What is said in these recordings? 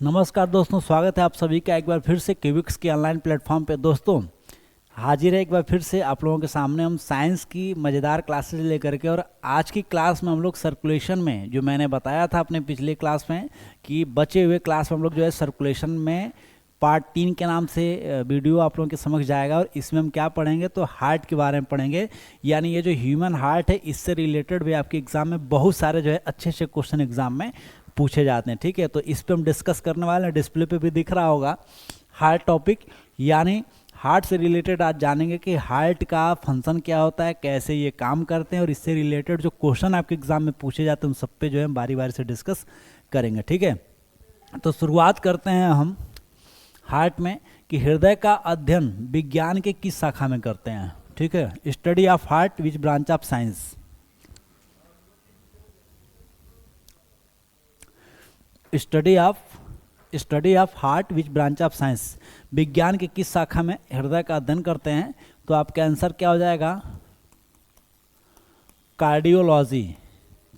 नमस्कार दोस्तों, स्वागत है आप सभी का एक बार फिर से क्यूबिक्स के ऑनलाइन प्लेटफॉर्म पे। दोस्तों हाजिर है एक बार फिर से आप लोगों के सामने हम साइंस की मज़ेदार क्लासेस लेकर के। और आज की क्लास में हम लोग सर्कुलेशन में, जो मैंने बताया था अपने पिछले क्लास में कि बचे हुए क्लास में हम लोग जो है सर्कुलेशन में पार्ट 3 के नाम से वीडियो आप लोगों के समझ जाएगा। और इसमें हम क्या पढ़ेंगे तो हार्ट के बारे में पढ़ेंगे, यानी ये जो ह्यूमन हार्ट है इससे रिलेटेड भी आपके एग्जाम में बहुत सारे जो है अच्छे अच्छे क्वेश्चन एग्जाम में पूछे जाते हैं। ठीक है, तो इस पे हम डिस्कस करने वाले हैं। डिस्प्ले पे भी दिख रहा होगा हार्ट टॉपिक, यानी हार्ट से रिलेटेड आज जानेंगे कि हार्ट का फंक्शन क्या होता है, कैसे ये काम करते हैं, और इससे रिलेटेड जो क्वेश्चन आपके एग्जाम में पूछे जाते हैं उन सब पे जो है बारी बारी से डिस्कस करेंगे। ठीक है, तो शुरुआत करते हैं हम हार्ट में कि हृदय का अध्ययन विज्ञान के किस शाखा में करते हैं। ठीक है, study of heart which branch of science. Study of heart which branch of science, विज्ञान के किस शाखा में हृदय का अध्ययन करते हैं। तो आपका आंसर क्या हो जाएगा, कार्डियोलॉजी।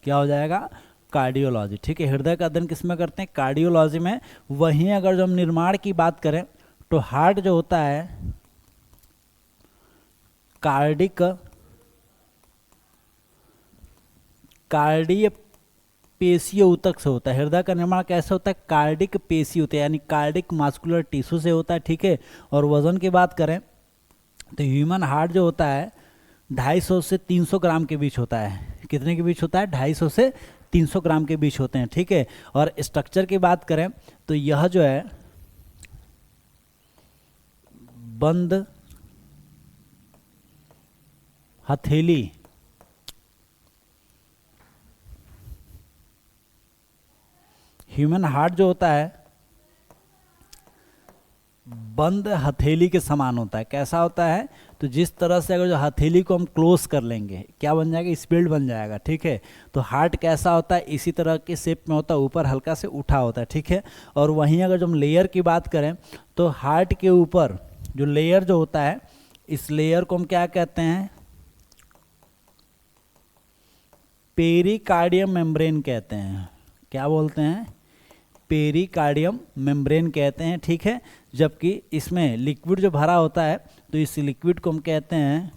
क्या हो जाएगा, कार्डियोलॉजी। ठीक है, हृदय का अध्ययन किस में करते हैं, कार्डियोलॉजी में। वहीं अगर जो हम निर्माण की बात करें तो हार्ट जो होता है कार्डिय पेशीय ऊतक से होता है। हृदय का निर्माण कैसे होता है, कार्डिक पेशी होते हैं, यानी कार्डिक मास्कुलर टिश्यू से होता है। ठीक है, और वजन की बात करें तो ह्यूमन हार्ट जो होता है 250 से 300 ग्राम के बीच होता है। कितने के बीच होता है, 250 से 300 ग्राम के बीच होते हैं। ठीक है, और स्ट्रक्चर की बात करें तो यह जो है बंद हथेली ह्यूमन हार्ट जो होता है बंद हथेली के समान होता है। कैसा होता है, तो जिस तरह से अगर जो हथेली को हम क्लोज कर लेंगे क्या बन जाएगा, स्पेल्ड बन जाएगा। ठीक है, तो हार्ट कैसा होता है, इसी तरह के शेप में होता है, ऊपर हल्का से उठा होता है। ठीक है, और वहीं अगर जो हम लेयर की बात करें तो हार्ट के ऊपर जो लेयर जो होता है इस लेयर को हम क्या कहते हैं, पेरिकार्डियम मेम्ब्रेन कहते हैं। क्या बोलते हैं, पेरिकार्डियम मेम्ब्रेन कहते हैं। ठीक है, जबकि इसमें लिक्विड जो भरा होता है तो इस लिक्विड को हम कहते हैं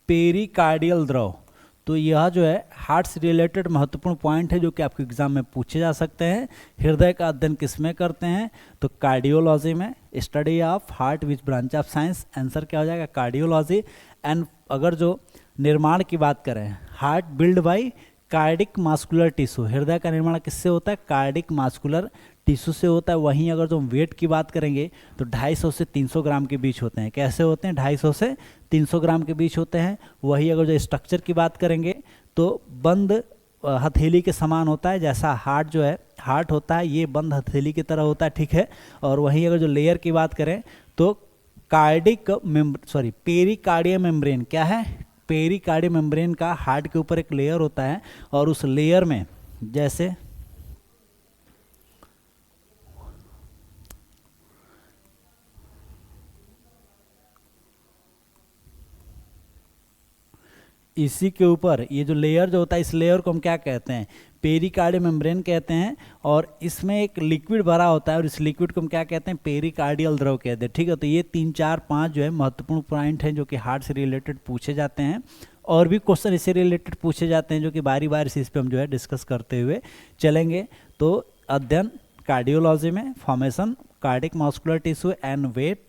पेरिकार्डियल द्रव। तो यह जो है हार्ट से रिलेटेड महत्वपूर्ण पॉइंट है जो कि आपके एग्जाम में पूछे जा सकते हैं। हृदय का अध्ययन किस में करते हैं, तो कार्डियोलॉजी में। Study of heart which branch of science, answer क्या हो जाएगा, कार्डियोलॉजी। एंड अगर जो निर्माण की बात करें, heart build by cardiac muscular tissue. हृदय का निर्माण किससे होता है, कार्डिक मास्कुलर टिश्यू से होता है। वहीं अगर जो हम वेट की बात करेंगे तो 250 से 300 ग्राम के बीच होते हैं। कैसे होते हैं, 250 से 300 ग्राम के बीच होते हैं। वहीं अगर जो स्ट्रक्चर की बात करेंगे तो बंद हथेली के समान होता है। जैसा हार्ट जो है हार्ट होता है ये बंद हथेली की तरह होता है। ठीक है, और वहीं अगर जो लेयर की बात करें तो पेरिकार्डियम मेम्ब्रेन क्या है, पेरिकार्डियम मेम्ब्रेन का हार्ट के ऊपर एक लेयर होता है, और उस लेयर में जैसे इसी के ऊपर ये जो लेयर जो होता है इस लेयर को हम क्या कहते हैं, पेरिकार्डियम मेम्ब्रेन कहते हैं। और इसमें एक लिक्विड भरा होता है और इस लिक्विड को हम क्या कहते हैं, पेरिकार्डियल द्रव कहते हैं। ठीक है, तो ये 3 4 5 जो है महत्वपूर्ण पॉइंट हैं जो कि हार्ट से रिलेटेड पूछे जाते हैं। और भी क्वेश्चन इससे रिलेटेड पूछे जाते हैं जो कि बारी बारी से इस पर हम जो है डिस्कस करते हुए चलेंगे। तो अध्ययन कार्डियोलॉजी में, formation cardiac muscular tissue and weight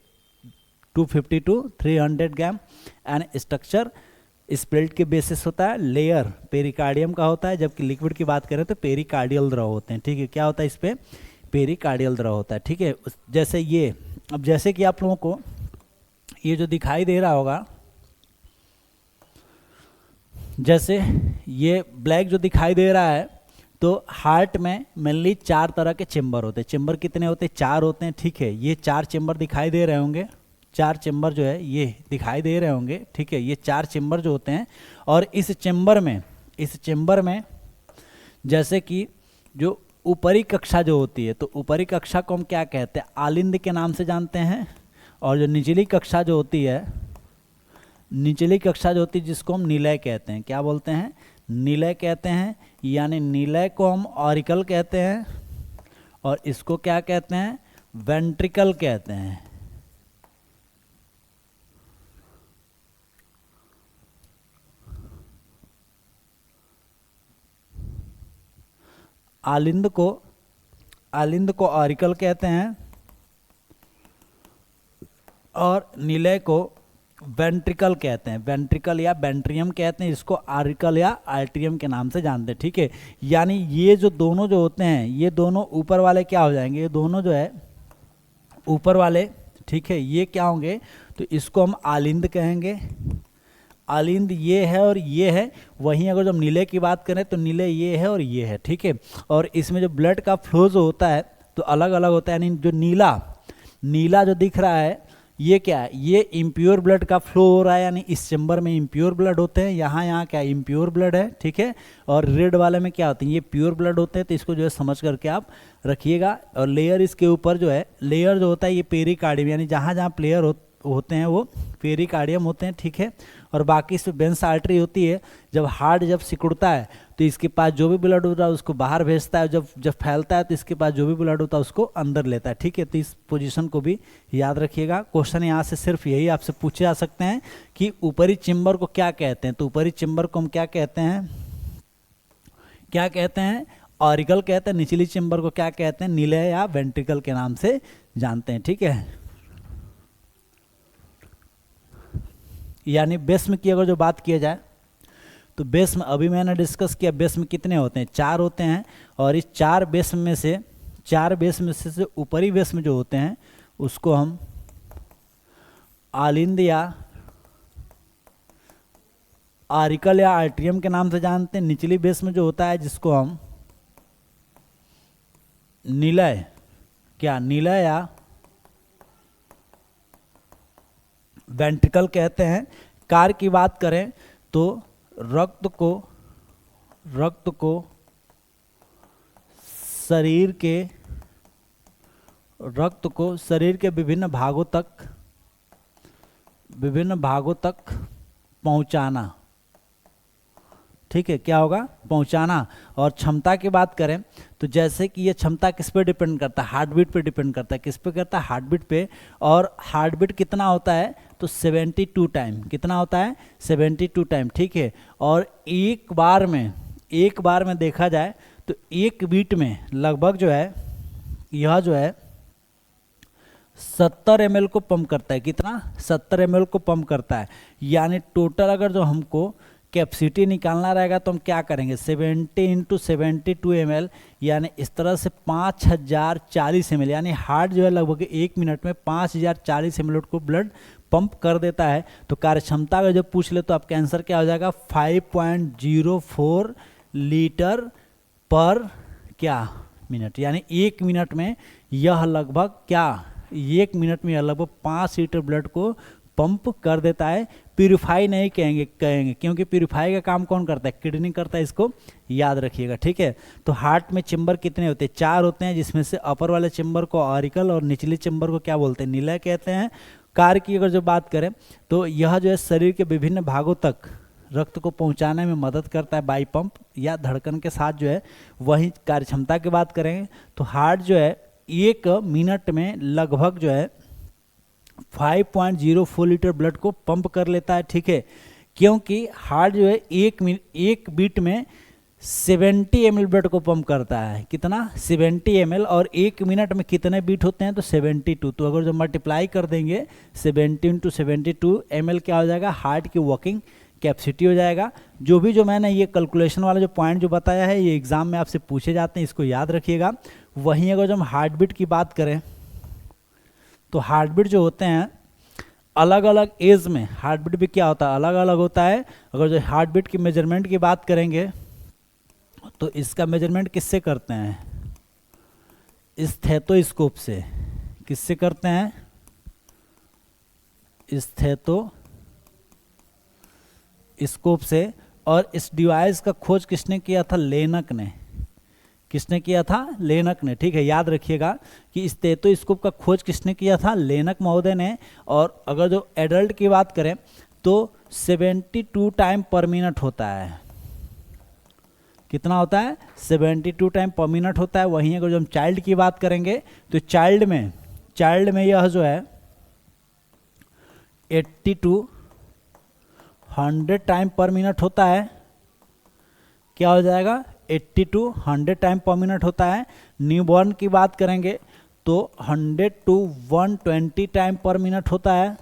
250 to 300 gram, and structure split के बेसिस होता है। लेयर पेरिकार्डियम का होता है, जबकि लिक्विड की बात करें तो पेरिकार्डियल द्रव होते हैं। ठीक है, क्या होता है इस पे, पेरिकार्डियल द्रव होता है। ठीक है, जैसे ये अब जैसे कि आप लोगों को ये जो दिखाई दे रहा होगा, जैसे ये ब्लैक जो दिखाई दे रहा है, तो हार्ट में मेनली 4 तरह के चेंबर होते हैं। चेंबर कितने होते हैं, 4 होते हैं। ठीक है, ये 4 चेंबर दिखाई दे रहे होंगे, 4 चेंबर जो है ये दिखाई दे रहे होंगे। ठीक है, ये 4 चेंबर जो होते हैं, और इस चेंबर में जैसे कि जो ऊपरी कक्षा जो होती है, तो ऊपरी कक्षा को हम क्या कहते हैं, आलिंद के नाम से जानते हैं। और जो निचली कक्षा जो होती है जिसको हम निलय कहते हैं, क्या बोलते हैं, निलय कहते हैं। यानी नीलय को हम ऑरिकल कहते हैं और इसको क्या कहते हैं, वेंट्रिकल कहते हैं। आलिंद को ऑरिकल कहते हैं और नीलय को वेंट्रिकल कहते हैं, वेंट्रिकल या वेंट्रियम कहते हैं, इसको आर्टिकल या आर्टियम के नाम से जानते हैं। ठीक है, यानी ये जो दोनों जो होते हैं, ये दोनों ऊपर वाले क्या हो जाएंगे, ये दोनों जो है ऊपर वाले, ठीक है, ये क्या होंगे, तो इसको हम आलिंद कहेंगे। आलिंद ये है और ये है। वहीं अगर जब नीले की बात करें तो नीले ये है और ये है। ठीक है, और इसमें जो ब्लड का फ्लो जो होता है तो अलग अलग होता है, यानी जो नीला जो दिख रहा है ये क्या है, ये इम्प्योर ब्लड का फ्लो हो रहा है, यानी इस चैम्बर में इम्प्योर ब्लड होते हैं, यहाँ क्या इम्प्योर ब्लड है। ठीक है, और रेड वाले में क्या होते हैं, ये प्योर ब्लड होते हैं। तो इसको जो है समझ करके आप रखिएगा। और लेयर इसके ऊपर जो है, लेयर जो होता है ये पेरिकार्डियम, यानी जहाँ जहाँ प्लेयर होते हैं वो पेरिकार्डियम होते हैं। ठीक है, और बाकी इसमें वेंस आर्टरी होती है। जब हार्ट जब सिकुड़ता है तो इसके पास जो भी ब्लड होता है उसको बाहर भेजता है, जब फैलता है तो इसके पास जो भी ब्लड होता है उसको अंदर लेता है। ठीक है, तो इस पोजीशन को भी याद रखिएगा। क्वेश्चन यहाँ से सिर्फ यही आपसे पूछे जा सकते हैं कि ऊपरी चेम्बर को क्या कहते हैं। तो ऊपरी चेम्बर को हम क्या कहते हैं, ऑरिकल कहते हैं। निचली चेम्बर को क्या कहते हैं, नीलय या वेंट्रिकल के नाम से जानते हैं। ठीक है, यानी बेस्म की अगर जो बात किया जाए तो बेस्म अभी मैंने डिस्कस किया, बेस्म कितने होते हैं, 4 होते हैं। और इस 4 बेस्म में से ऊपरी बेस्म जो होते हैं उसको हम आलिंद या आर्टिकल या आर्ट्रियम के नाम से जानते हैं। निचली बेस्म जो होता है जिसको हम नीलय या वेंट्रिकल कहते हैं। कार्य की बात करें तो रक्त को शरीर के विभिन्न भागों तक पहुंचाना। ठीक है, क्या होगा, पहुंचाना। और क्षमता की बात करें तो जैसे कि ये क्षमता किस पे डिपेंड करता है, हार्ट बीट पे डिपेंड करता है। किस पे करता है, हार्ट बीट पे। और हार्ट बीट कितना होता है, तो 72 टाइम। कितना होता है, 72 टाइम। ठीक है, और एक बार में देखा जाए तो एक बीट में लगभग जो है यह जो है 70 ml को पंप करता है। कितना, 70 ml को पंप करता है। यानी टोटल अगर जो हमको कैपेसिटी निकालना रहेगा तो हम क्या करेंगे, 70 × 72 ml, यानी इस तरह से 5040 ml, यानी हार्ट जो है लगभग 1 मिनट में 5040 ml को ब्लड पंप कर देता है। तो कार्य क्षमता अगर जब पूछ ले तो आपका आंसर क्या हो जाएगा, 5.04 लीटर पर मिनट। यानी 1 मिनट में यह लगभग 5 लीटर ब्लड को पंप कर देता है। प्यूरिफाई नहीं कहेंगे क्योंकि प्यूरिफाई का काम कौन करता है, किडनी करता है, इसको याद रखिएगा। ठीक है, तो हार्ट में चेम्बर कितने होते हैं, 4 होते हैं, जिसमें से अपर वाले चेम्बर को ऑरिकल और निचली चेम्बर को क्या बोलते हैं, नीलय कहते हैं। कार्य की अगर जो बात करें तो यह जो है शरीर के विभिन्न भागों तक रक्त को पहुंचाने में मदद करता है बाई पंप या धड़कन के साथ जो है। वहीं कार्य क्षमता की बात करेंगे तो हार्ट जो है 1 मिनट में लगभग जो है 5.04 लीटर ब्लड को पंप कर लेता है। ठीक है, क्योंकि हार्ट जो है एक बीट में 70 ml ब्लड को पंप करता है। कितना, 70 ml। और 1 मिनट में कितने बीट होते हैं, तो 72। तो अगर जो मल्टीप्लाई कर देंगे 70 × 72 ml क्या हो जाएगा, हार्ट की वर्किंग कैपेसिटी हो जाएगा। जो मैंने ये कैलकुलेशन वाला जो पॉइंट जो बताया है ये एग्जाम में आपसे पूछे जाते हैं, इसको याद रखिएगा। वहीं अगर जो हम हार्ट बीट की बात करें तो हार्ट बीट जो होते हैं अलग अलग एज में हार्ट बीट भी क्या होता है, अलग अलग होता है। अगर जो हार्ट बीट की मेजरमेंट की बात करेंगे तो इसका मेजरमेंट किससे करते हैं, स्टेथोस्कोप से। किससे करते हैं, स्टेथोस्कोप से। और इस डिवाइस का खोज किसने किया था, लेनक ने। किसने किया था, लेनक ने। ठीक है, याद रखिएगा कि स्टेथोस्कोप का खोज किसने किया था, लेनक महोदय ने। और अगर जो एडल्ट की बात करें तो 72 टाइम पर मिनट होता है। कितना होता है 72 टाइम पर मिनट होता है। वहीं अगर जो हम चाइल्ड की बात करेंगे तो चाइल्ड में यह जो है 80 to 100 टाइम पर मिनट होता है। क्या हो जाएगा 80 to 100 टाइम पर मिनट होता है। न्यूबॉर्न की बात करेंगे तो 100 to 120 टाइम पर मिनट होता है।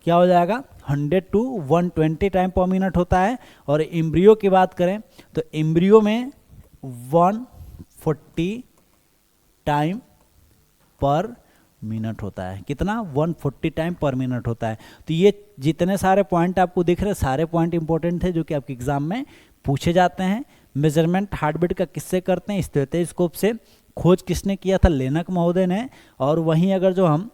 क्या हो जाएगा 100 to 120 टाइम पर मिनट होता है। और एम्ब्रियो की बात करें तो एम्ब्रियो में 140 टाइम पर मिनट होता है। कितना 140 टाइम पर मिनट होता है। तो ये जितने सारे पॉइंट आपको दिख रहे हैं सारे पॉइंट इंपॉर्टेंट थे जो कि आपके एग्जाम में पूछे जाते हैं। मेजरमेंट हार्टबीट का किससे करते हैं, स्टेथोस्कोप से। खोज किसने किया था, लेनक महोदय ने। और वहीं अगर जो हम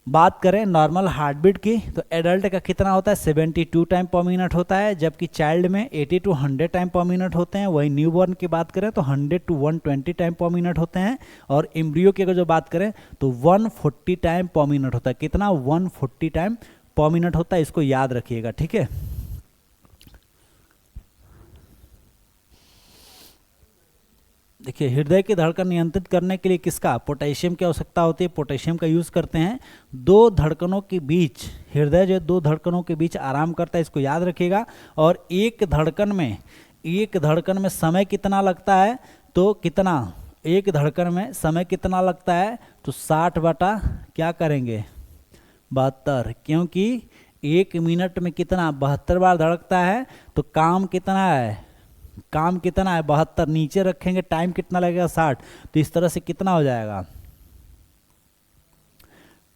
बात करें नॉर्मल हार्टबीट की तो एडल्ट का कितना होता है 72 टाइम पर मिनट होता है, जबकि चाइल्ड में 80 to 100 टाइम पर मिनट होते हैं। वहीं न्यूबॉर्न की बात करें तो 100 to 120 टाइम पर मिनट होते हैं। और एम्ब्रियो की अगर जो बात करें तो 140 टाइम पर मिनट होता है। कितना 140 टाइम पर मिनट होता है, इसको याद रखिएगा, ठीक है। देखिए हृदय की धड़कन नियंत्रित करने के लिए किसका, पोटेशियम की आवश्यकता होती है। पोटेशियम का यूज करते हैं। दो धड़कनों के बीच, हृदय जो दो धड़कनों के बीच आराम करता है, इसको याद रखिएगा। और एक धड़कन में समय कितना लगता है, तो कितना एक धड़कन में समय कितना लगता है, तो 60 बटा क्या करेंगे 72, क्योंकि 1 मिनट में कितना 72 बार धड़कता है। तो काम कितना है 72, नीचे रखेंगे टाइम कितना लगेगा 60। तो इस तरह से कितना हो जाएगा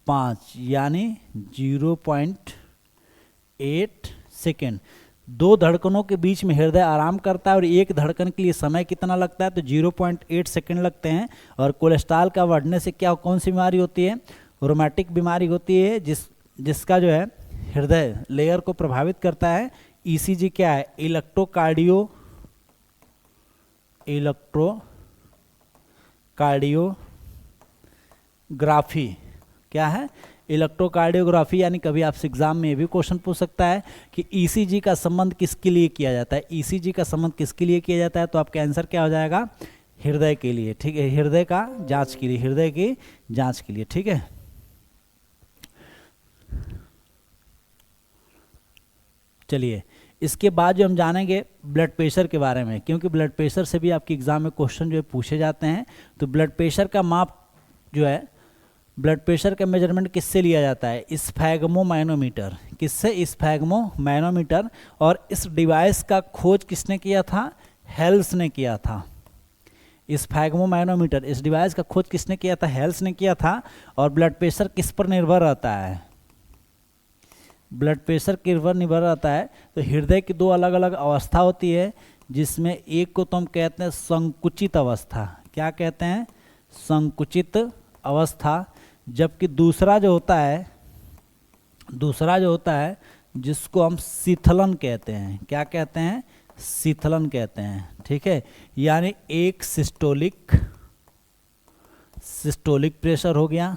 5 यानी 0.8 सेकेंड। दो धड़कनों के बीच में हृदय आराम करता है और एक धड़कन के लिए समय कितना लगता है, तो 0.8 सेकेंड लगते हैं। और कोलेस्ट्रॉल का बढ़ने से क्या कौन सी बीमारी होती है, रोमैटिक बीमारी होती है, जिसका जो है हृदय लेयर को प्रभावित करता है। ईसीजी क्या है, इलेक्ट्रोकार्डियोग्राफी क्या है, इलेक्ट्रोकार्डियोग्राफी। यानी कभी आपसे एग्जाम में ये भी क्वेश्चन पूछ सकता है कि ईसीजी का संबंध किसके लिए किया जाता है। ईसीजी का संबंध किसके लिए किया जाता है, तो आपका आंसर क्या हो जाएगा हृदय के लिए, ठीक है। हृदय का जांच के लिए, हृदय की जांच के लिए, ठीक है। चलिए इसके बाद जो हम जानेंगे ब्लड प्रेशर के बारे में, क्योंकि ब्लड प्रेशर से भी आपके एग्जाम में क्वेश्चन जो है पूछे जाते हैं। तो ब्लड प्रेशर का माप जो है, ब्लड प्रेशर का मेजरमेंट किससे लिया जाता है, स्फैग्मोमैनोमीटर। किससे, स्फैग्मोमैनोमीटर। और इस डिवाइस का खोज किसने किया था, हेल्स ने किया था। स्फैग्मोमैनोमीटर, इस डिवाइस का खोज किसने किया था, हेल्स ने किया था। और ब्लड प्रेशर किस पर निर्भर रहता है, ब्लड प्रेशर किस पर निर्भर रहता है, तो हृदय की दो अलग अलग अवस्था होती है, जिसमें एक को तो हम कहते हैं संकुचित अवस्था। क्या कहते हैं, संकुचित अवस्था। जबकि दूसरा जो होता है जिसको हम शीतलन कहते हैं। क्या कहते हैं, शीतलन कहते हैं, ठीक है। यानी एक सिस्टोलिक प्रेशर हो गया,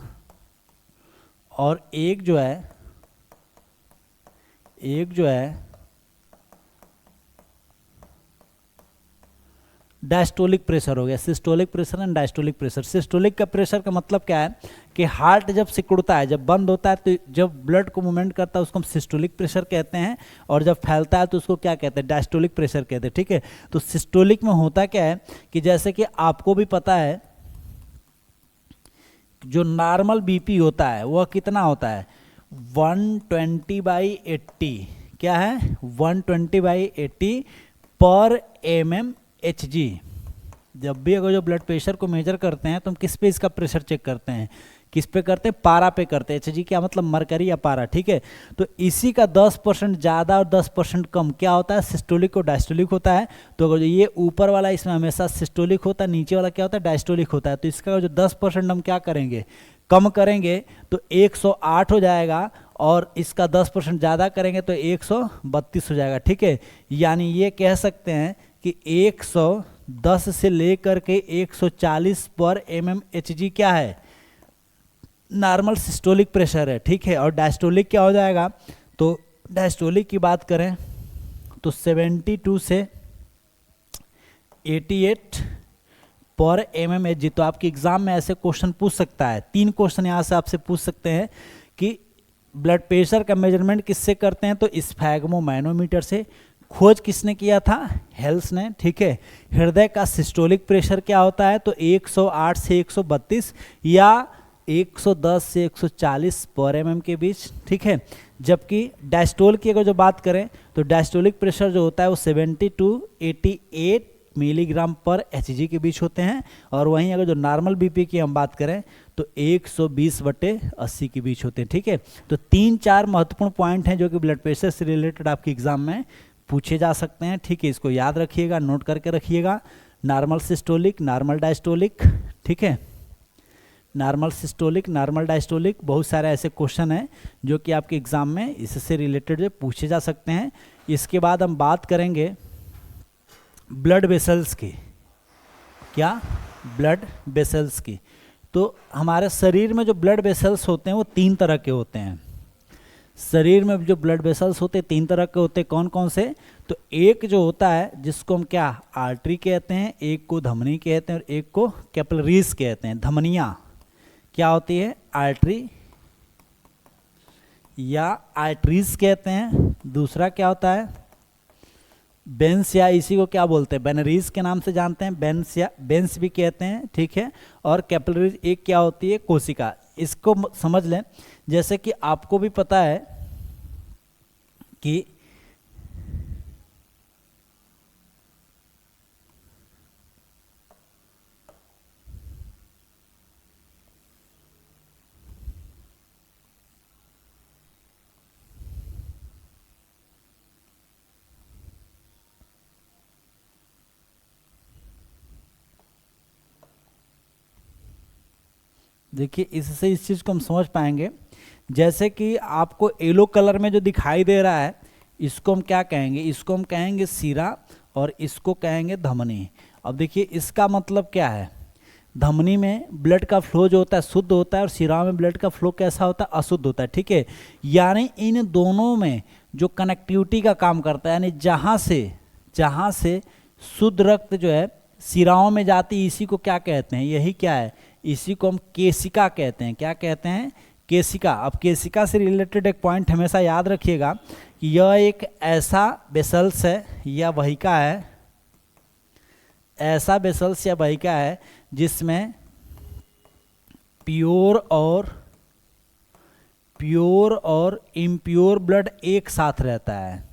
और एक जो है डायस्टोलिक प्रेशर हो गया। Systolic pressure and diastolic pressure. Systolic का प्रेशर का मतलब क्या है कि हार्ट जब सिकुड़ता है, जब बंद होता है, तो जब ब्लड को मूवमेंट करता है उसको हम सिस्टोलिक प्रेशर कहते हैं। और जब फैलता है तो उसको क्या कहते हैं, डायस्टोलिक प्रेशर कहते हैं, ठीक है। तो सिस्टोलिक में होता क्या है कि जैसे कि आपको भी पता है जो नॉर्मल बीपी होता है वह कितना होता है 120/80। क्या है 120/80 पर mmHg। जब भी अगर जो ब्लड प्रेशर को मेजर करते हैं तो हम किस पे इसका प्रेशर चेक करते हैं, किस पे करते हैं, पारा पे करते हैं। Hg क्या मतलब, मरकरी या पारा, ठीक है। तो इसी का 10% ज़्यादा और 10% कम क्या होता है, सिस्टोलिक और डायस्टोलिक होता है। तो अगर ये ऊपर वाला इसमें हमेशा सिस्टोलिक होता है, नीचे वाला क्या होता है, डायस्टोलिक होता है। तो इसका जो 10% हम क्या करेंगे, कम करेंगे तो 108 हो जाएगा, और इसका 10% ज़्यादा करेंगे तो 132 हो जाएगा, ठीक है। यानी ये कह सकते हैं कि 110 से लेकर के 140 पर mmHg क्या है, नॉर्मल सिस्टोलिक प्रेशर है, ठीक है। और डायस्टोलिक क्या हो जाएगा, तो डायस्टोलिक की बात करें तो 72 से 88 पर mmHg। तो आपके एग्जाम में ऐसे क्वेश्चन पूछ सकता है, 3 क्वेश्चन यहाँ से आपसे पूछ सकते हैं कि ब्लड प्रेशर का मेजरमेंट किससे करते हैं, तो स्फैग्मोमैनोमीटर से। खोज किसने किया था, हेल्स ने, ठीक है। हृदय का सिस्टोलिक प्रेशर क्या होता है, तो 108 से 132 या 110 से 140 पर एमएम के बीच, ठीक है। जबकि डायस्टोल की अगर जो बात करें तो डायस्टोलिक प्रेशर जो होता है वो 70 टू 88 मिलीग्राम पर एचजी के बीच होते हैं। और वहीं अगर जो नॉर्मल बीपी की हम बात करें तो 120/80 के बीच होते हैं, ठीक है। तो 3-4 महत्वपूर्ण पॉइंट हैं जो कि ब्लड प्रेशर से रिलेटेड आपके एग्जाम में पूछे जा सकते हैं, ठीक है। इसको याद रखिएगा, नोट करके रखिएगा। नॉर्मल सिस्टोलिक, नॉर्मल डायस्टोलिक, ठीक है। नॉर्मल सिस्टोलिक, नॉर्मल डायस्टोलिक, बहुत सारे ऐसे क्वेश्चन हैं जो कि आपके एग्जाम में इससे रिलेटेड जो पूछे जा सकते हैं। इसके बाद हम बात करेंगे ब्लड वेसल्स की। क्या, ब्लड वेसल्स की। तो हमारे शरीर में जो ब्लड वेसल्स होते हैं वो 3 तरह के होते हैं। शरीर में जो ब्लड वेसल्स होते हैं 3 तरह के होते हैं। कौन कौन से, तो एक जो होता है जिसको हम क्या आर्टरी कहते हैं, एक को धमनी कहते हैं और एक को कैपिलरीज कहते हैं। धमनियाँ क्या होती है, आर्टरी या आर्टरीज कहते हैं। दूसरा क्या होता है, बेंस, या इसी को क्या बोलते हैं, बेनरीज के नाम से जानते हैं, बेंस या बेंस भी कहते हैं, ठीक है। और कैपिलरीज एक क्या होती है, कोशिका। इसको समझ लें, जैसे कि आपको भी पता है कि देखिए इससे इस चीज़ को हम समझ पाएंगे। जैसे कि आपको येलो कलर में जो दिखाई दे रहा है इसको हम क्या कहेंगे, इसको हम कहेंगे सिरा और इसको कहेंगे धमनी। अब देखिए इसका मतलब क्या है, धमनी में ब्लड का फ्लो जो होता है शुद्ध होता है और सिरा में ब्लड का फ्लो कैसा होता है, अशुद्ध होता है, ठीक है। यानी इन दोनों में जो कनेक्टिविटी का काम करता है, यानी जहाँ से शुद्ध रक्त जो है सिराओं में जाती है, इसी को क्या कहते हैं, यही क्या है, इसी को हम केशिका कहते हैं। क्या कहते हैं, केशिका। अब केशिका से रिलेटेड एक पॉइंट हमेशा याद रखिएगा कि यह एक ऐसा वेसल्स है या वाहिका है, ऐसा वेसल्स या वाहिका है जिसमें प्योर और इम्प्योर ब्लड एक साथ रहता है।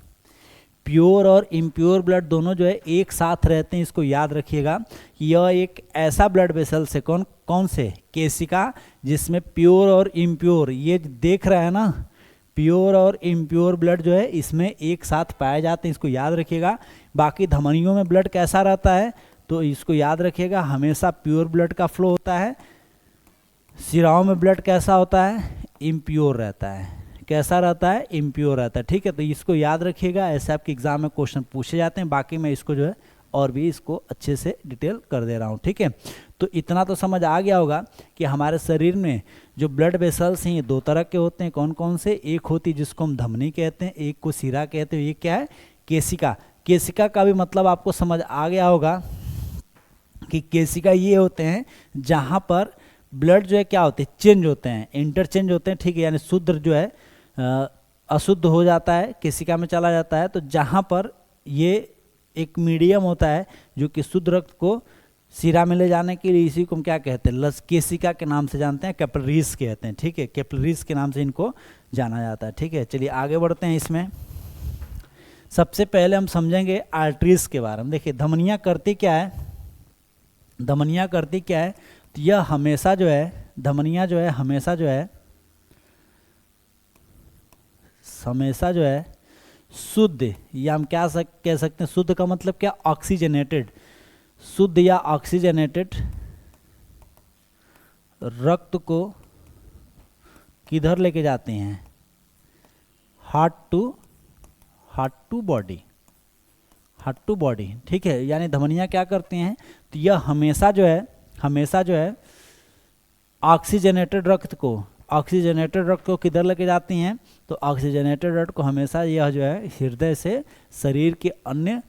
प्योर और इम्प्योर ब्लड दोनों जो है एक साथ रहते हैं। इसको याद रखिएगा कि यह एक ऐसा ब्लड वेसल्स है, कौन से, केशिका, जिसमें प्योर और इम्प्योर, ये देख रहा है ना, प्योर और इम्प्योर ब्लड जो है इसमें एक साथ पाए जाते हैं। इसको याद रखिएगा। बाकी धमनियों में ब्लड कैसा रहता है, तो इसको याद रखिएगा, हमेशा प्योर ब्लड का फ्लो होता है। सिराओं में ब्लड कैसा होता है, इम्प्योर रहता है। कैसा रहता है, इम्प्योर रहता है, ठीक है। तो इसको याद रखिएगा, ऐसे आपके एग्जाम में क्वेश्चन पूछे जाते हैं। बाकी मैं इसको जो है और भी इसको अच्छे से डिटेल कर दे रहा हूँ, ठीक है। तो इतना तो समझ आ गया होगा कि हमारे शरीर में जो ब्लड वेसल्स हैं ये 2 तरह के होते हैं। कौन कौन से, एक होती है जिसको हम धमनी कहते हैं, एक को सिरा कहते हैं। ये क्या है, केशिका। केशिका का भी मतलब आपको समझ आ गया होगा कि केशिका ये होते हैं जहाँ पर ब्लड जो है क्या होते हैं, चेंज होते हैं, इंटरचेंज होते हैं, ठीक है। यानी शुद्ध जो है अशुद्ध हो जाता है, केशिका में चला जाता है। तो जहाँ पर ये एक मीडियम होता है जो कि शुद्ध रक्त को सिरा में ले जाने के लिए, इसी को हम क्या कहते हैं, केशिका के नाम से जानते हैं, कैपिलरीज कहते हैं, ठीक है। कैपिलरीज के नाम से इनको जाना जाता है, ठीक है। चलिए आगे बढ़ते हैं। इसमें सबसे पहले हम समझेंगे आर्टरीज के बारे में। देखिए धमनियाँ करती क्या है, धमनियाँ करती क्या है, तो यह हमेशा जो है, धमनियाँ जो है हमेशा जो है शुद्ध, या हम क्या कह सकते हैं, शुद्ध का मतलब क्या, ऑक्सीजनेटेड, शुद्ध या ऑक्सीजनेटेड रक्त को किधर लेके जाते हैं, हार्ट टू बॉडी, ठीक है। यानी धमनियाँ क्या करती हैं, तो यह हमेशा जो है ऑक्सीजनेटेड रक्त को किधर लेके जाती हैं, तो ऑक्सीजनेटेड रक्त को हमेशा यह जो है हृदय से शरीर के अन्य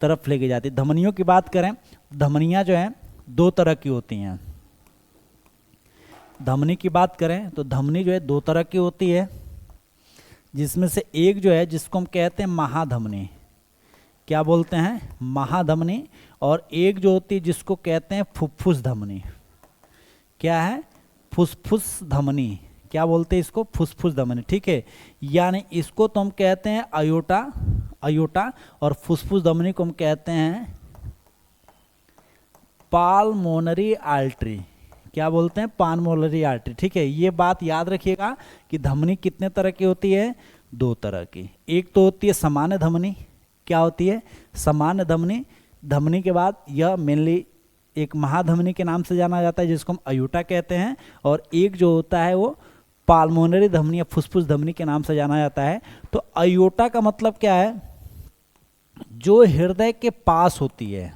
तरफ लेके जाती है। धमनियों की बात करें, धमनियां जो हैं दो तरह की होती हैं। धमनी की बात करें तो धमनी जो है दो तरह की होती है, जिसमें से एक जो है जिसको हम कहते हैं महाधमनी, क्या बोलते हैं, महाधमनी। और एक जो होती है जिसको कहते हैं फुफ्फुस धमनी। क्या है, फुसफुस धमनी। क्या बोलते हैं इसको, फुसफुस धमनी, ठीक है। यानी इसको तो हम कहते हैं अयोटा, अयोटा, और फुसफुस धमनी को हम कहते हैं पाल्मोनरी आर्टरी। क्या बोलते हैं, पाल्मोनरी आर्टरी, ठीक है। ये बात याद रखिएगा कि धमनी कितने तरह की होती है, दो तरह की। एक तो होती है सामान्य धमनी, क्या होती है, सामान्य धमनी। धमनी के बाद यह मेनली एक महाधमनी के नाम से जाना जाता है जिसको हम अयोटा कहते हैं, और एक जो होता है वो पाल्मोनरी धमनी या फुसफुस धमनी के नाम से जाना जाता है। तो अयोटा का मतलब क्या है, जो हृदय के पास होती है,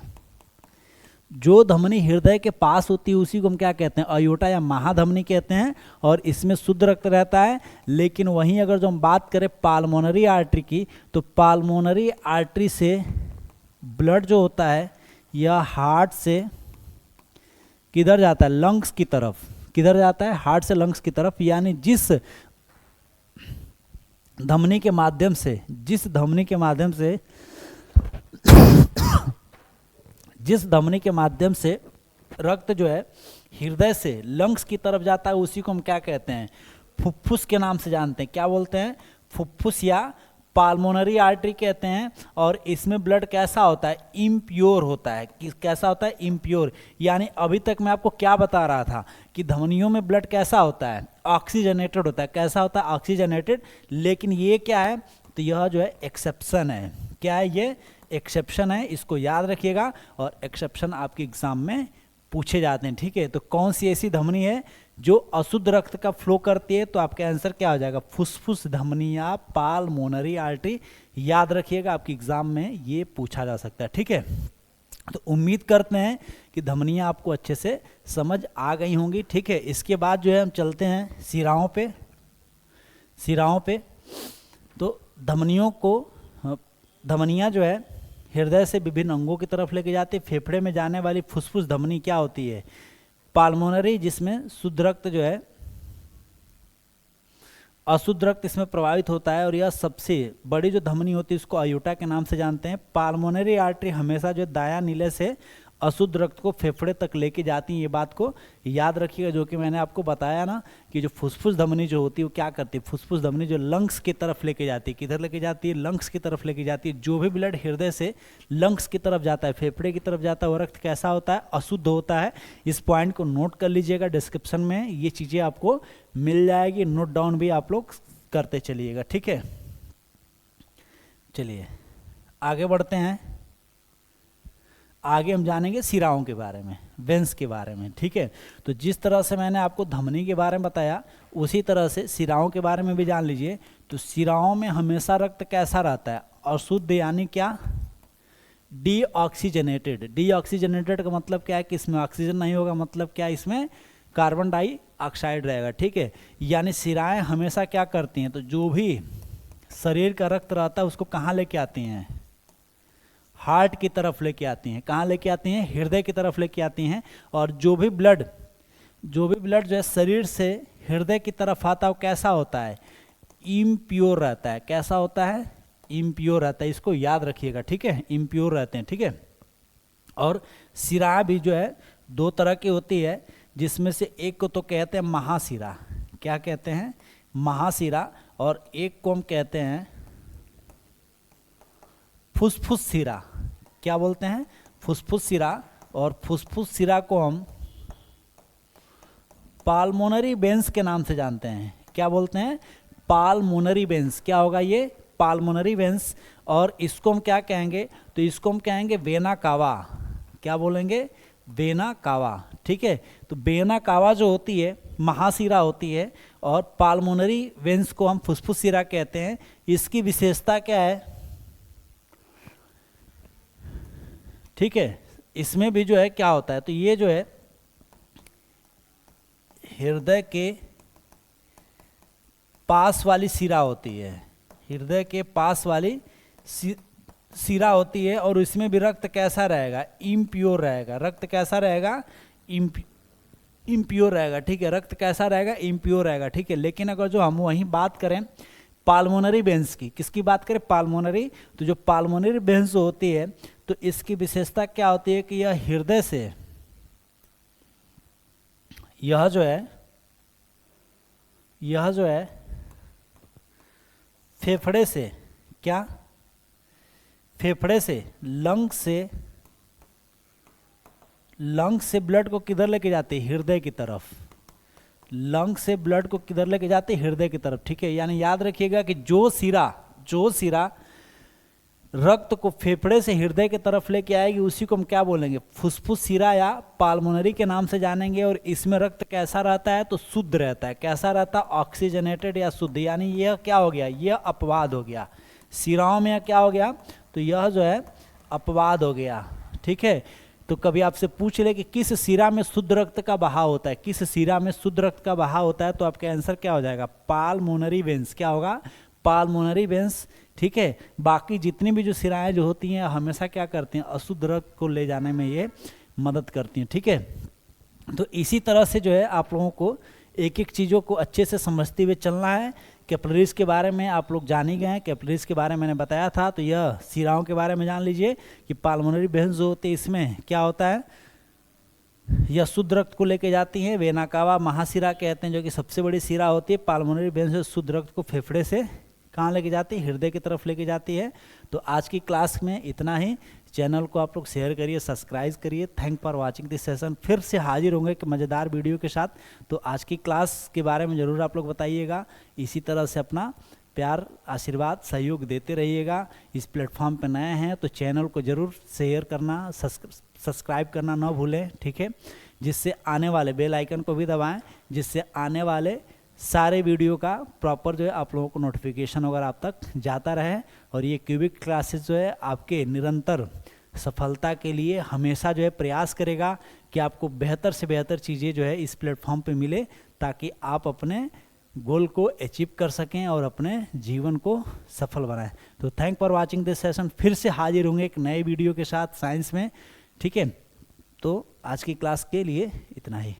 जो धमनी हृदय के पास होती है उसी को हम क्या कहते हैं, अयोटा या महाधमनी कहते हैं, और इसमें शुद्ध रक्त रहता है। लेकिन वहीं अगर जो हम बात करें पाल्मोनरी आर्टरी की, तो पाल्मोनरी आर्टरी से ब्लड जो होता है यह हार्ट से किधर जाता है, लंग्स की तरफ। किधर जाता है, हार्ट से लंग्स की तरफ। यानी जिस धमनी के माध्यम से, जिस धमनी के माध्यम से जिस धमनी के माध्यम से रक्त जो है हृदय से लंग्स की तरफ जाता है उसी को हम क्या कहते हैं, फुफ्फुस के नाम से जानते हैं। क्या बोलते हैं, फुफ्फुस या पाल्मोनरी आर्टरी कहते हैं। और इसमें ब्लड कैसा होता है, इम्प्योर होता है। कैसा होता है, इम्प्योर। यानी अभी तक मैं आपको क्या बता रहा था कि धमनियों में ब्लड कैसा होता है, ऑक्सीजनेटेड होता है। कैसा होता है, ऑक्सीजनेटेड। लेकिन ये क्या है, तो यह जो है एक्सेप्शन है। क्या है, ये एक्सेप्शन है, इसको याद रखिएगा। और एक्सेप्शन आपके एग्जाम में पूछे जाते हैं, ठीक है। तो कौन सी ऐसी धमनी है जो अशुद्ध रक्त का फ्लो करती है, तो आपका आंसर क्या हो जाएगा, फुसफुस धमनी या पाल्मोनरी आर्टरी। याद रखिएगा, आपके एग्जाम में ये पूछा जा सकता है, ठीक है। तो उम्मीद करते हैं कि धमनियाँ आपको अच्छे से समझ आ गई होंगी, ठीक है। इसके बाद जो है हम चलते हैं शिराओं पे। शिराओं पे तो धमनियों को, धमनियाँ जो है हृदय से विभिन्न अंगों की तरफ लेके जाती है। फेफड़े में जाने वाली फुसफुस धमनी क्या होती है, पाल्मोनरी, जिसमें शुद्ध रक्त जो है, अशुद्ध रक्त इसमें प्रभावित होता है। और यह सबसे बड़ी जो धमनी होती है उसको अयोटा के नाम से जानते हैं। पाल्मोनरी आर्टरी हमेशा जो दायां नीले से अशुद्ध रक्त को फेफड़े तक लेके जाती हैं, ये बात को याद रखिएगा। जो कि मैंने आपको बताया ना कि जो फुसफुस धमनी जो होती है वो क्या करती है, फुसफुस धमनी जो लंग्स की तरफ लेके जाती है, किधर लेके जाती है, लंग्स की तरफ लेके जाती है। जो भी ब्लड हृदय से लंग्स की तरफ जाता है, फेफड़े की तरफ जाता है, वो रक्त कैसा होता है, अशुद्ध होता है। इस पॉइंट को नोट कर लीजिएगा, डिस्क्रिप्शन में ये चीज़ें आपको मिल जाएगी, नोट डाउन भी आप लोग करते चलिएगा, ठीक है। चलिए आगे बढ़ते हैं। आगे हम जानेंगे शिराओं के बारे में, वेंस के बारे में, ठीक है। तो जिस तरह से मैंने आपको धमनी के बारे में बताया उसी तरह से शिराओं के बारे में भी जान लीजिए। तो शिराओं में हमेशा रक्त कैसा रहता है, अशुद्ध, यानी क्या, डीऑक्सीजनेटेड। डीऑक्सीजनेटेड का मतलब क्या है कि इसमें ऑक्सीजन नहीं होगा, मतलब क्या, इसमें कार्बन डाइऑक्साइड रहेगा, ठीक है। यानी शिराएं हमेशा क्या करती हैं, तो जो भी शरीर का रक्त रहता है उसको कहाँ लेके आती हैं, हार्ट की तरफ लेके आती हैं। कहाँ लेके आती हैं, हृदय की तरफ लेके आती हैं। और जो भी ब्लड जो है शरीर से हृदय की तरफ आता है वो कैसा होता है, इम्प्योर रहता है। कैसा होता है, इम्प्योर रहता है। इसको याद रखिएगा, ठीक है, इम्प्योर रहते हैं, ठीक है। और शिरा भी जो है दो तरह की होती है, जिसमें से एक को तो कहते हैं महाशिरा। क्या कहते हैं, महाशिरा। और एक को हम कहते हैं फुसफुस शिरा। क्या बोलते हैं, फुसफुस शिरा। और फुसफुस शिरा को हम पाल्मोनरी वेंस के नाम से जानते हैं। क्या बोलते हैं, पाल्मोनरी वेंस। क्या होगा ये, पाल्मोनरी वेंस। और इसको हम क्या कहेंगे, तो इसको हम कहेंगे वेना कावा। क्या बोलेंगे, वेना कावा, ठीक है। तो वेना कावा जो होती है महाशिरा होती है, और पाल्मोनरी वेंस को हम फुसफुस शिरा कहते हैं। इसकी विशेषता क्या है, ठीक है। इसमें भी जो है क्या होता है, तो ये जो है हृदय के पास वाली शिरा होती है। हृदय के पास वाली सिरा होती है और इसमें भी रक्त कैसा रहेगा, इम्प्योर रहेगा। रक्त कैसा रहेगा, इम्प्योर रहेगा, ठीक है। रक्त कैसा रहेगा, इम्प्योर रहेगा, ठीक है। लेकिन अगर जो हम वहीं बात करें पाल्मोनरी वेन्स की, किसकी बात करें, पाल्मोनरी, तो जो पाल्मोनरी वेन्स होती है तो इसकी विशेषता क्या होती है कि यह हृदय से, यह जो है फेफड़े से, क्या, फेफड़े से लंग से ब्लड को किधर लेके जाते हैं, हृदय की तरफ। लंग से ब्लड को किधर लेके जाते हैं, हृदय की तरफ, ठीक है। यानी याद रखिएगा कि जो सिरा रक्त को फेफड़े से हृदय की तरफ लेके आएगी उसी को हम क्या बोलेंगे, फुसफुस सिरा या पाल्मोनरी के नाम से जानेंगे। और इसमें रक्त कैसा रहता है, तो शुद्ध रहता है। कैसा रहता है, ऑक्सीजनेटेड या शुद्ध। यानी यह क्या हो गया, यह अपवाद हो गया। सिराओं में क्या हो गया, तो यह जो है अपवाद हो गया, ठीक है। तो कभी आपसे पूछ ले कि किस सिरा में शुद्ध रक्त का बहाव होता है, किस सिरा में शुद्ध रक्त का बहाव होता है, तो आपका आंसर क्या हो जाएगा, पाल्मोनरी वेन्स। क्या होगा, पाल्मोनरी वेन्स, ठीक है। बाकी जितनी भी जो सिराएं जो होती हैं हमेशा क्या करती हैं, अशुद्ध रक्त को ले जाने में ये मदद करती हैं, ठीक है। तो इसी तरह से जो है आप लोगों को एक एक चीज़ों को अच्छे से समझते हुए चलना है। कैपिलरीज के बारे में आप लोग जान ही गए हैं, कैपिलरीज के बारे में मैंने बताया था। तो यह सिराओं के बारे में जान लीजिए कि पाल्मोनरी वेन्स जो होते हैं इसमें क्या होता है, यह शुद्ध रक्त को लेके जाती हैं। वेना कावा महासिरा कहते हैं जो कि सबसे बड़ी सिरा होती है। पाल्मोनरी वेन्स शुद्ध रक्त को फेफड़े से कहाँ लेके जाती है, हृदय की तरफ लेके जाती है। तो आज की क्लास में इतना ही। चैनल को आप लोग शेयर करिए, सब्सक्राइब करिए। Thank for watching this session. फिर से हाजिर होंगे एक मज़ेदार वीडियो के साथ। तो आज की क्लास के बारे में ज़रूर आप लोग बताइएगा। इसी तरह से अपना प्यार, आशीर्वाद, सहयोग देते रहिएगा। इस प्लेटफॉर्म पर नए हैं तो चैनल को ज़रूर शेयर करना, सब्सक्राइब करना ना भूलें, ठीक है। जिससे आने वाले बेल आइकन को भी दबाएं, जिससे आने वाले सारे वीडियो का प्रॉपर जो है आप लोगों को नोटिफिकेशन वगैरह आप तक जाता रहे। और ये क्यूबिक क्लासेस जो है आपके निरंतर सफलता के लिए हमेशा जो है प्रयास करेगा कि आपको बेहतर से बेहतर चीज़ें जो है इस प्लेटफॉर्म पे मिले, ताकि आप अपने गोल को अचीव कर सकें और अपने जीवन को सफल बनाएं। तो thank for watching this session. फिर से हाजिर होंगे एक नए वीडियो के साथ साइंस में, ठीक है। तो आज की क्लास के लिए इतना ही।